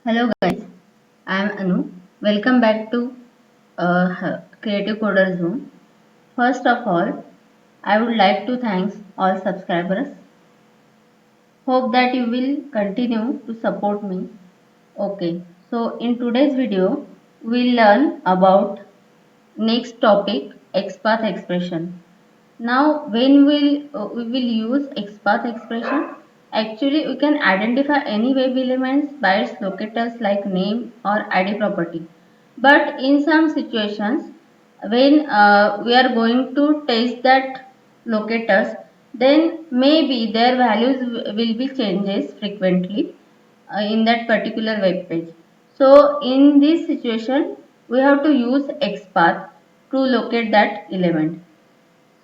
Hello guys, I am Anu. Welcome back to Creative Coder Zoom. First of all, I would like to thank all subscribers. Hope that you will continue to support me. Okay, so in today's video, we'll learn about next topic, XPath expression. Now, when we will use XPath expression, actually we can identify any web elements by its locators like name or ID property. But in some situations, when we are going to test that locators, then maybe their values will be changes frequently in that particular web page. So in this situation, we have to use XPath to locate that element.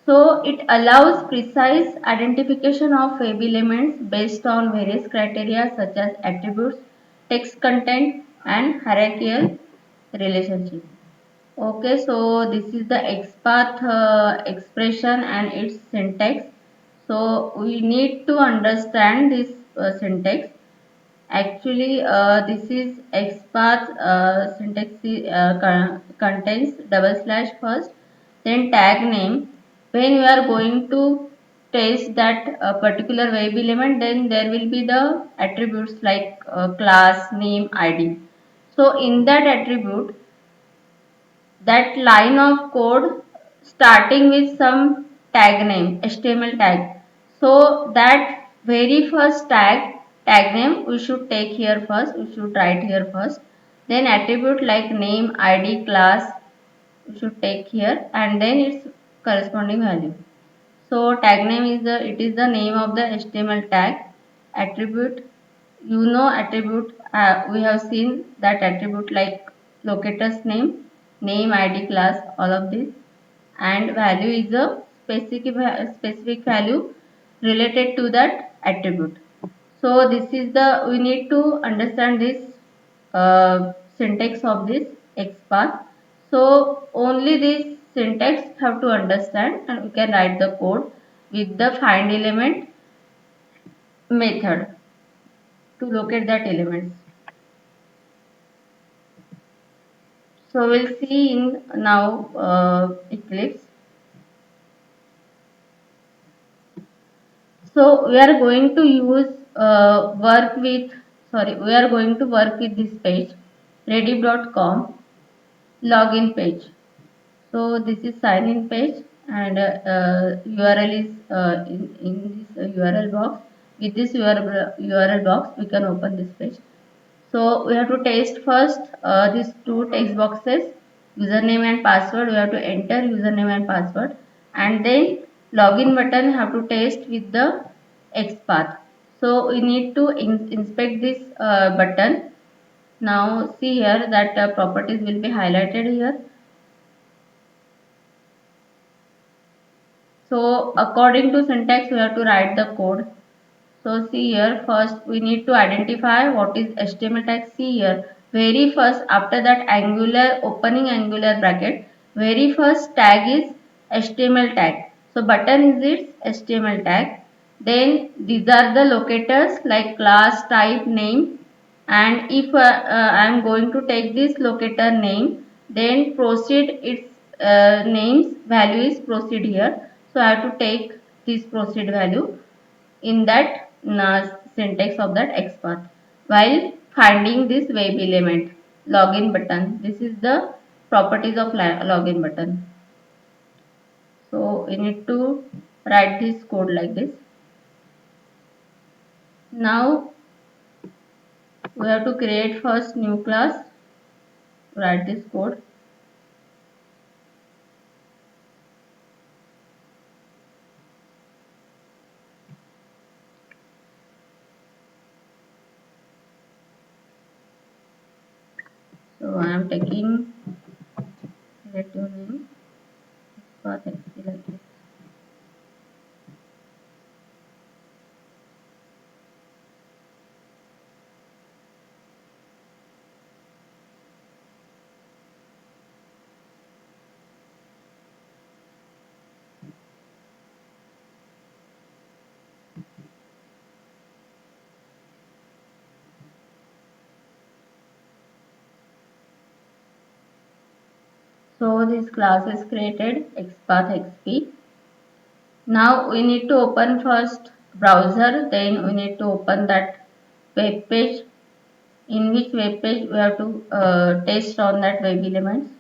So it allows precise identification of web elements based on various criteria such as attributes, text content and hierarchical relationship. Okay, so this is the XPath expression and its syntax. So we need to understand this syntax. Actually, this is XPath syntax contains double slash first, then tag name. When we are going to test that particular web element, then there will be the attributes like class, name, ID. So in that attribute, that line of code starting with some tag name, HTML tag. So that very first tag name we should take here first, we should write here first. Then attribute like name, ID, class we should take here and then its corresponding value. So tag name is the name of the HTML tag. Attribute, attribute, we have seen that attribute like locator's name, ID, class, all of this, and value is a specific value related to that attribute. So this is the we need to understand this syntax of this XPath. So only this syntax have to understand and we can write the code with the find element method to locate that elements. So we'll see in now Eclipse. So we are going to use we are going to work with this page rediff.com login page. So this is sign in page and URL is in this URL box. With this URL box we can open this page. So we have to test first these two text boxes, username and password. We have to enter username and password and then login button have to test with the XPath. So we need to inspect this button. Now see here that properties will be highlighted here. So according to syntax, we have to write the code. So see here, first we need to identify what is HTML tag. See here, very first after that angular opening angular bracket, very first tag is HTML tag. So button is its HTML tag. Then these are the locators like class, type, name. And if I am going to take this locator name, then proceed its names value is proceed here. So I have to take this proceed value in that syntax of that XPath while finding this web element login button. This is the properties of login button. So we need to write this code like this. Now we have to create first new class, write this code. So I am taking relative name XPath XP like this. So this class is created XPath XP. Now we need to open first browser, then we need to open that web page, in which web page we have to test on that web elements.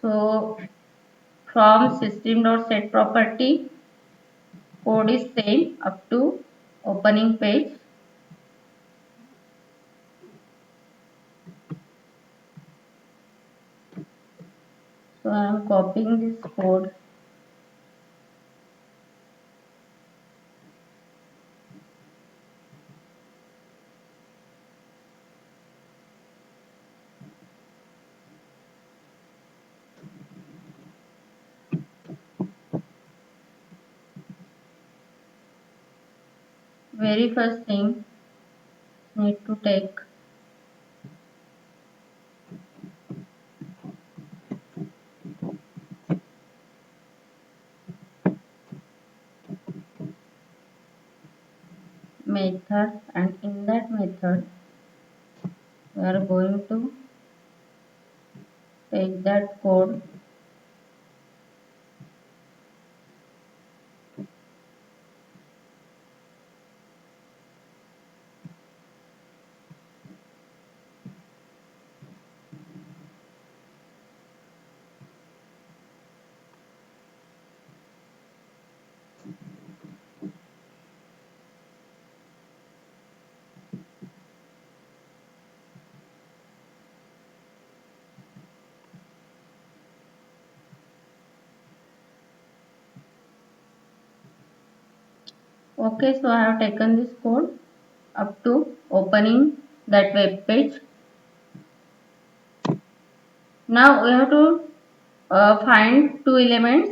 So from system.set_property, code is same up to opening page. So I am copying this code. Very first thing need to take method, and in that method we are going to take that code. Okay, so I have taken this code up to opening that web page. Now we have to find two elements,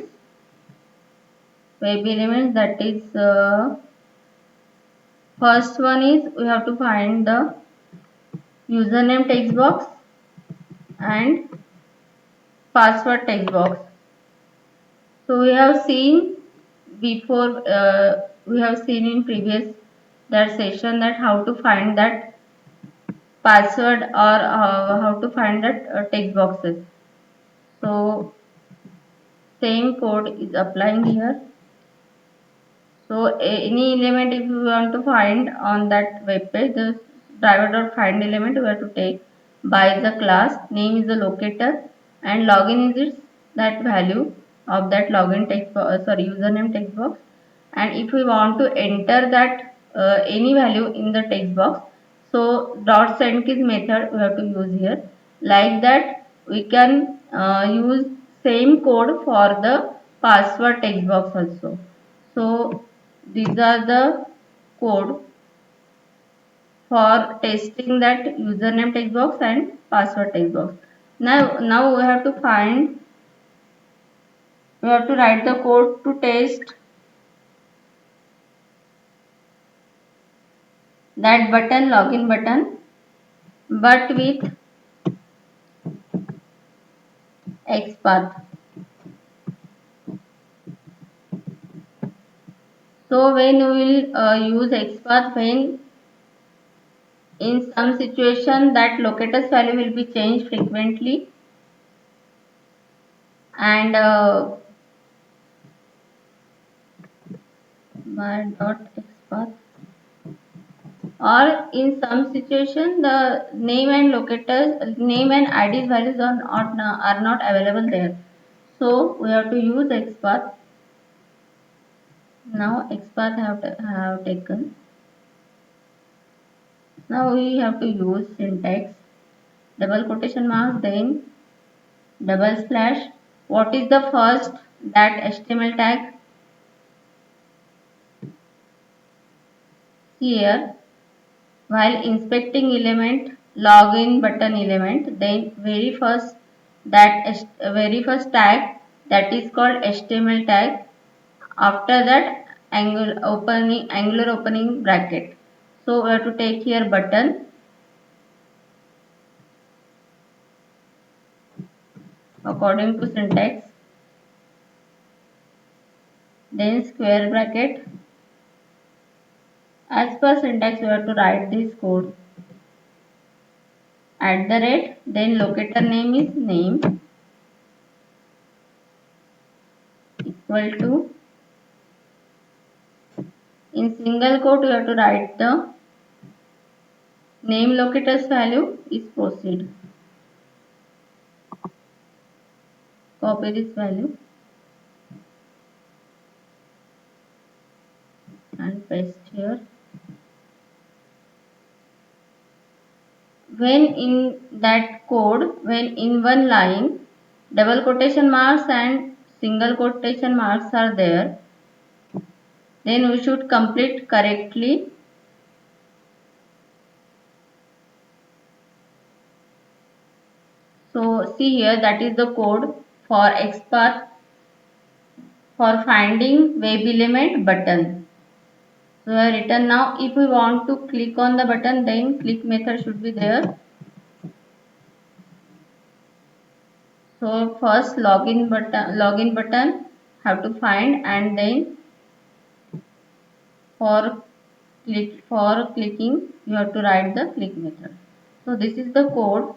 web elements, that is first one is we have to find the username text box and password text box. So we have seen before, we have seen in previous that session that how to find that password, or how to find that text boxes. So same code is applying here. So any element if you want to find on that web page, the driver.find element we have to take by the class name is the locator, and login is its that value of that login text box, sorry, username text box. And if we want to enter that any value in the text box, so dot send keys method we have to use here. Like that we can use same code for the password text box also. So these are the code for testing that username text box and password text box. Now we have to write the code to test that button, login button, but with XPath. So when we will use XPath, when in some situation that locator's value will be changed frequently, and by dot XPath, or in some situation the name and locators, name and ID's values are not available there. So we have to use XPath. Now XPath have taken. Now we have to use syntax, double quotation mark, then double slash. What is the first that HTML tag? Here while inspecting element, login button element, then very first tag, that is called HTML tag. After that angular opening bracket. So we have to take here button according to syntax, then square bracket. As per syntax we have to write this code, @ then locator name is name, equal to, in single quote you have to write the name locators value is proceed. Copy this value and paste here. When in that code, when in one line double quotation marks and single quotation marks are there, then we should complete correctly. So see here, that is the code for XPath for finding web element button. So I have written now. If we want to click on the button, then click method should be there. So first login button have to find, and then for clicking you have to write the click method. So this is the code,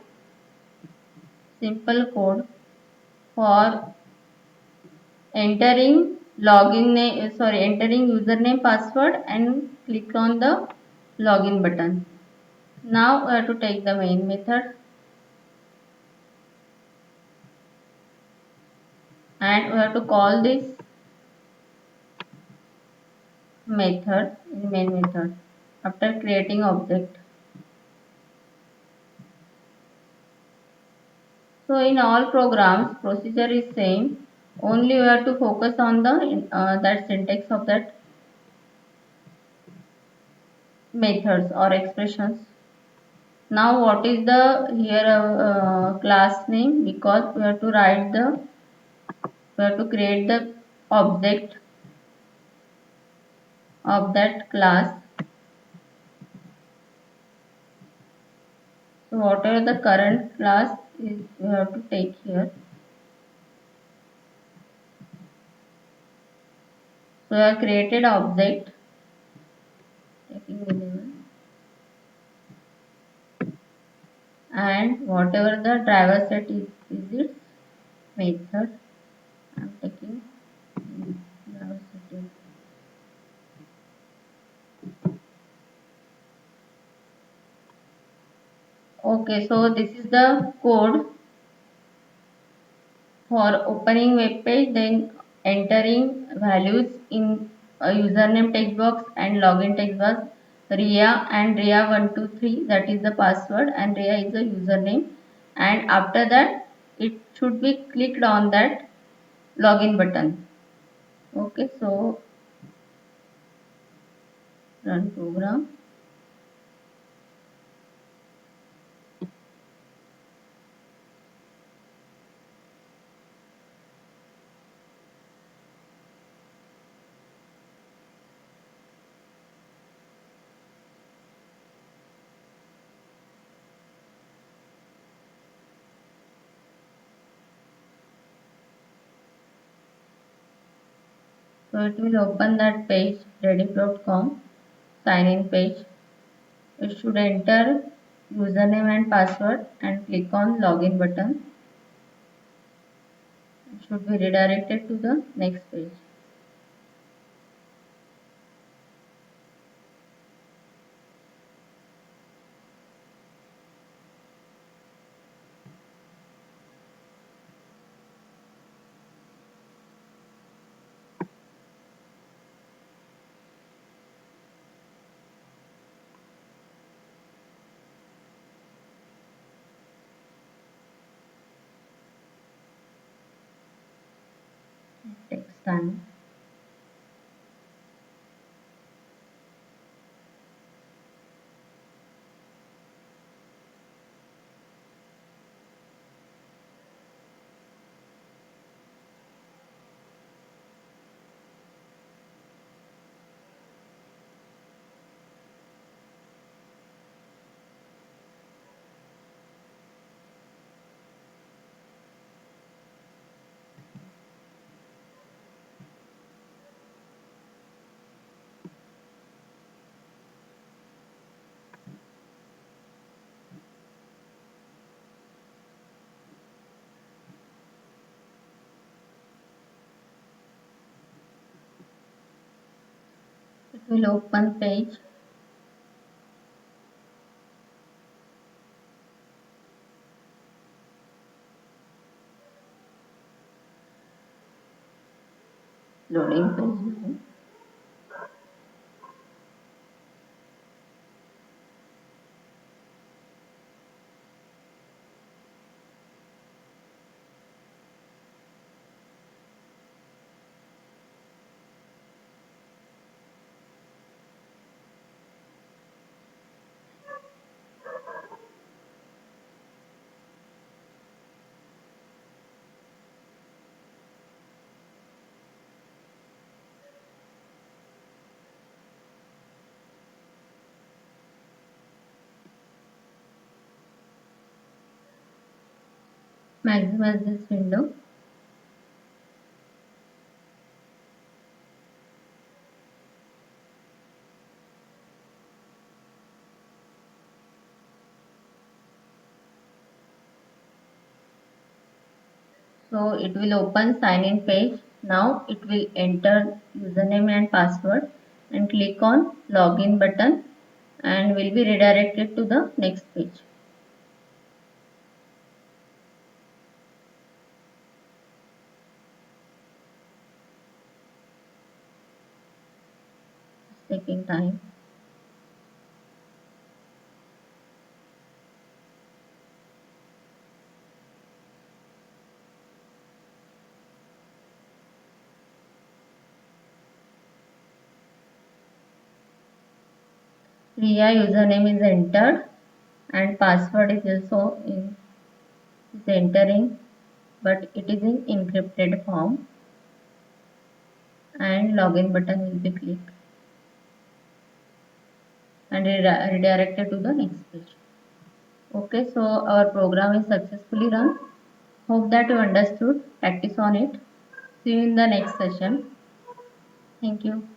simple code for entering username password and click on the login button. Now we have to take the main method and we have to call this method in main method after creating object. So in all programs procedure is same, only we have to focus on the that syntax of that methods or expressions. Now what is the here class name, because we have to create the object of that class. So whatever the current class is we have to take here. So I have created object taking 11 and whatever the driver set is its method. I am taking driver set. Okay, so this is the code for opening web page, then entering values in a username text box and login text box, Ria and Ria123, that is the password and Ria is the username, and after that it should be clicked on that login button. Okay, so run program. So it will open that page, rediff.com sign in page. It should enter username and password and click on login button. It should be redirected to the next page. It takes time. will open page. Loading page now. Maximize this window. So it will open sign in page. Now it will enter username and password and click on login button and will be redirected to the next page. It's taking time. Priya username is entered and password is entering, but it is in encrypted form, and login button will be clicked and redirected to the next page. Okay, so our program is successfully run. Hope that you understood. Practice on it. See you in the next session. Thank you.